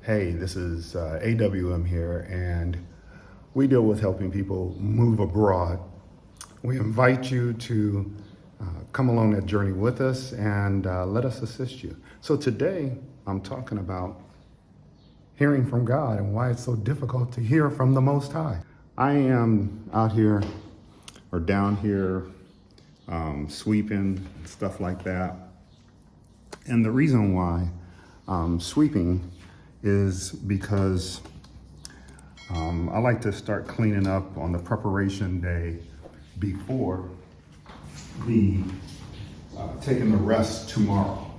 Hey, this is AWM here, and we deal with helping people move abroad. We invite you to come along that journey with us and let us assist you. So today, I'm talking about hearing from God and why it's so difficult to hear from the Most High. I am out here or down here sweeping, stuff like that. And the reason why sweeping is because I like to start cleaning up on the preparation day before the taking the rest tomorrow.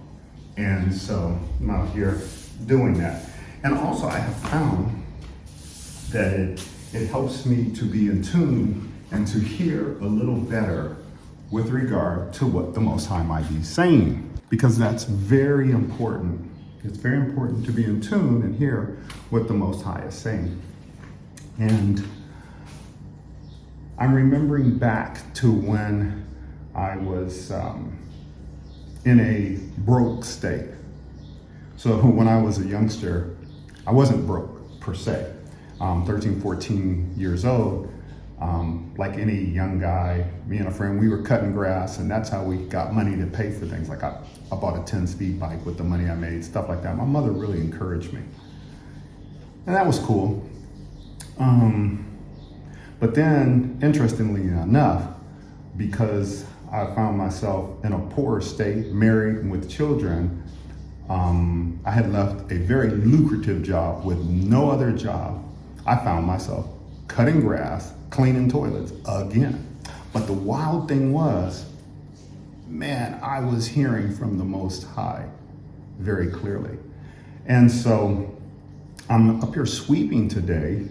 And so I'm out here doing that. And also I have found that it helps me to be in tune and to hear a little better with regard to what the Most High might be saying, because that's very important. It's very important to be in tune and hear what the Most High is saying. And I'm remembering back to when I was in a broke state. So when I was a youngster, I wasn't broke per se. 13, 14 years old, like any young guy, me and a friend, we were cutting grass, and that's how we got money to pay for things. Like I bought a 10-speed bike with the money I made, stuff like that. My mother really encouraged me. And that was cool. But then, interestingly enough, because I found myself in a poor state, married with children, I had left a very lucrative job with no other job. I found myself cutting grass, cleaning toilets again. But the wild thing was, man, I was hearing from the Most High very clearly. And so I'm up here sweeping today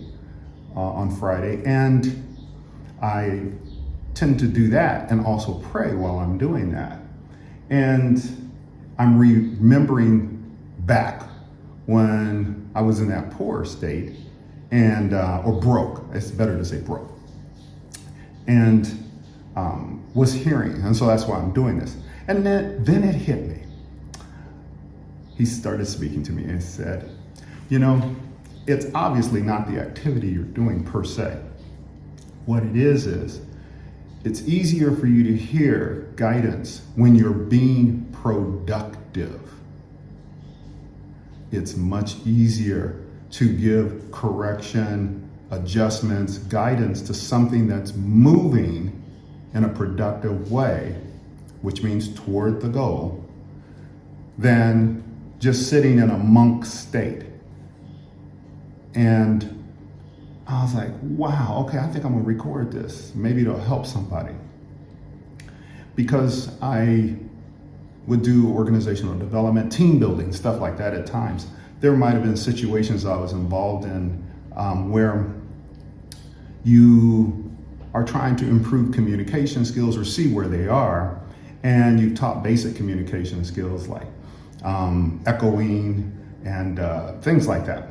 on Friday, and I tend to do that and also pray while I'm doing that. And I'm remembering back when I was in that poor state, and or broke, it's better to say broke, and was hearing, and so that's why I'm doing this. And then it hit me. He started speaking to me and said, you know, it's obviously not the activity you're doing per se. What it is it's easier for you to hear guidance when you're being productive. It's much easier to give correction, adjustments, guidance to something that's moving in a productive way, which means toward the goal, than just sitting in a monk state. And I was like, wow, okay, I think I'm gonna record this. Maybe it'll help somebody. Because I would do organizational development, team building, stuff like that at times. There might have been situations I was involved in where you are trying to improve communication skills or see where they are, and you've taught basic communication skills like echoing and things like that.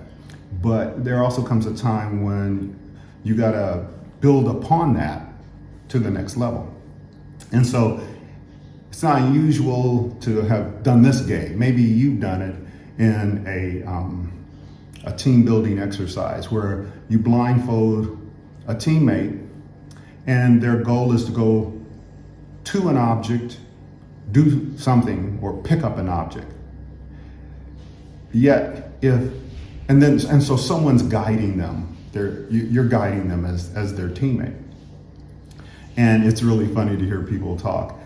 But there also comes a time when you gotta build upon that to the next level. And so it's not unusual to have done this game. Maybe you've done it in a team building exercise where you blindfold a teammate and their goal is to go to an object, do something, or pick up an object. Yet and so someone's guiding them. You're guiding them as their teammate. And it's really funny to hear people talk.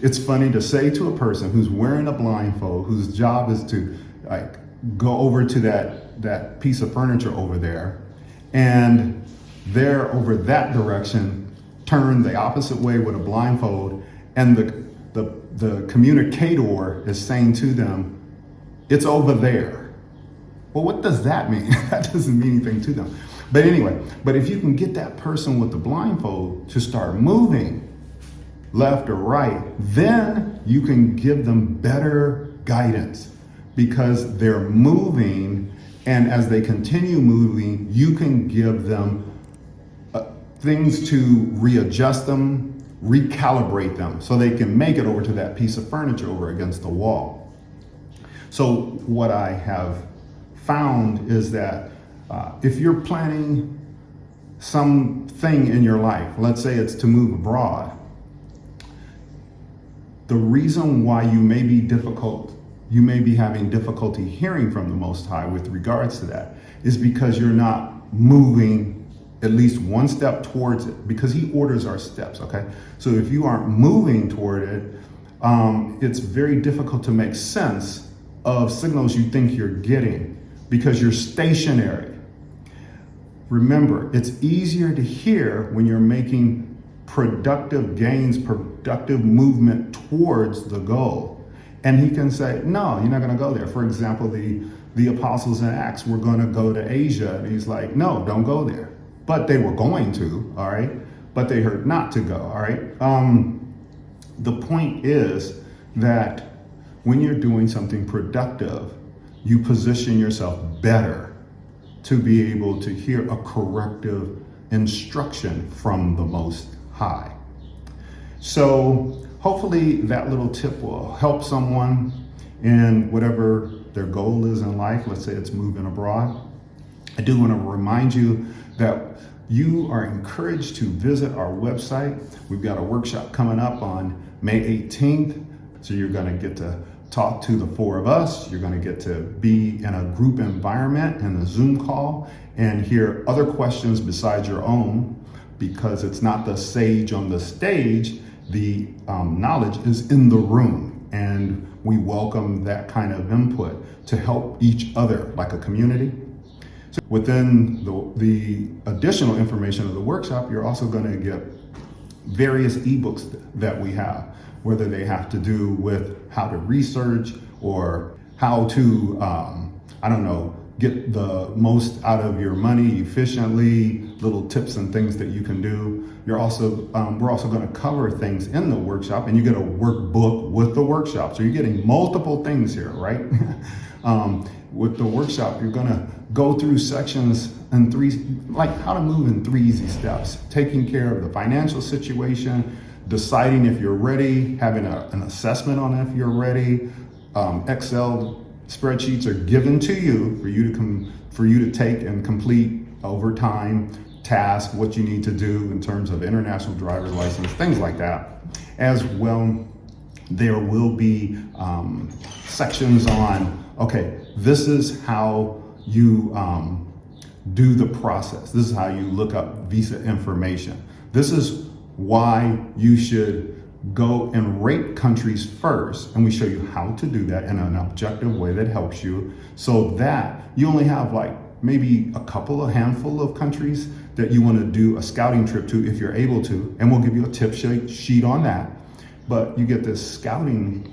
It's funny to say to a person who's wearing a blindfold, whose job is to like go over to that piece of furniture over there, and they're over that direction, turn the opposite way with a blindfold, and the communicator is saying to them, it's over there. Well, what does that mean? That doesn't mean anything to them. But anyway, but if you can get that person with the blindfold to start moving left or right, then you can give them better guidance because they're moving, and as they continue moving, you can give them things to readjust them, recalibrate them so they can make it over to that piece of furniture over against the wall. So what I have found is that if you're planning something in your life, let's say it's to move abroad, the reason why you may be having difficulty hearing from the Most High with regards to that is because you're not moving at least one step towards it, because He orders our steps, okay? So if you aren't moving toward it, it's very difficult to make sense of signals you think you're getting because you're stationary. Remember, it's easier to hear when you're making productive gains, productive movement towards the goal. And He can say, no, you're not going to go there. For example, the apostles in Acts were going to go to Asia, and He's like, no, don't go there. But they were going to, all right? But they heard not to go, all right? The point is that when you're doing something productive, you position yourself better to be able to hear a corrective instruction from the Most High. So hopefully that little tip will help someone in whatever their goal is in life. Let's say it's moving abroad. I do want to remind you that you are encouraged to visit our website. We've got a workshop coming up on May 18th. So you're going to get to talk to the four of us. You're going to get to be in a group environment in a Zoom call and hear other questions besides your own, because it's not the sage on the stage. The knowledge is in the room, and we welcome that kind of input to help each other like a community. So within the additional information of the workshop, you're also going to get various ebooks that we have, whether they have to do with how to research or how to, get the most out of your money efficiently, little tips and things that you can do. We're also going to cover things in the workshop, and you get a workbook with the workshop. So you're getting multiple things here, right? With the workshop, you're going to go through sections and like how to move in 3 easy steps, taking care of the financial situation, deciding if you're ready, having an assessment on if you're ready. Excel spreadsheets are given to you for you to take and complete over time, tasks, what you need to do in terms of international driver's license, things like that. As well, there will be sections on, okay, this is how you do the process. This is how you look up visa information. This is why you should go and rate countries first, and we show you how to do that in an objective way that helps you, so that you only have like maybe a handful of countries that you want to do a scouting trip to if you're able to, and we'll give you a tip sheet on that. But you get this scouting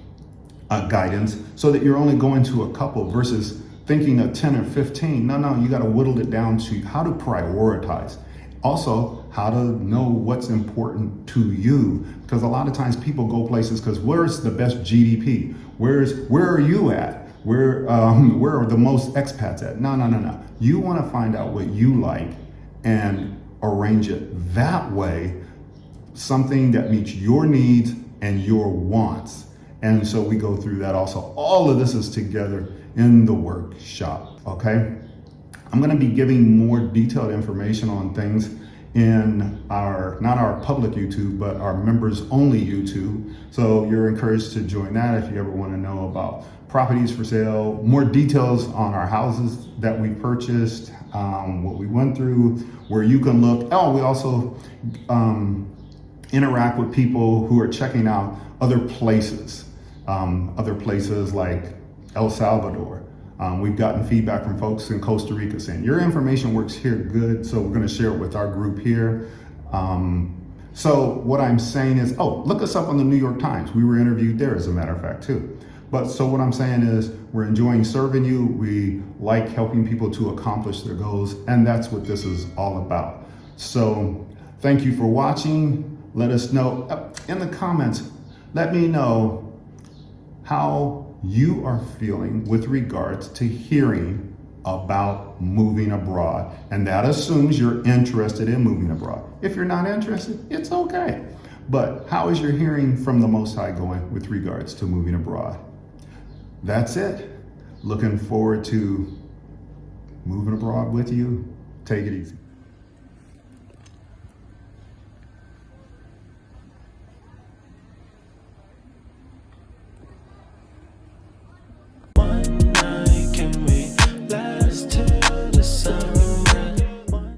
guidance so that you're only going to a couple versus thinking of 10 or 15. No, you got to whittle it down to how to prioritize. Also, how to know what's important to you, because a lot of times people go places because where's the best GDP? Where are you at? Where are the most expats at? No. You want to find out what you like and arrange it that way, something that meets your needs and your wants. And so we go through that also. All of this is together in the workshop, okay? I'm going to be giving more detailed information on things in not our public YouTube, but our members only YouTube. So you're encouraged to join that if you ever want to know about properties for sale, more details on our houses that we purchased, what we went through, where you can look. Oh, we also interact with people who are checking out other places like El Salvador. We've gotten feedback from folks in Costa Rica saying, your information works here good, so we're going to share it with our group here. So what I'm saying is, look us up on the New York Times. We were interviewed there, as a matter of fact, too. But so what I'm saying is, we're enjoying serving you. We like helping people to accomplish their goals, and that's what this is all about. So thank you for watching. Let us know in the comments. Let me know how you are feeling with regards to hearing about moving abroad. And that assumes you're interested in moving abroad. If you're not interested, it's okay. But how is your hearing from the Most High going with regards to moving abroad? That's it. Looking forward to moving abroad with you. Take it easy.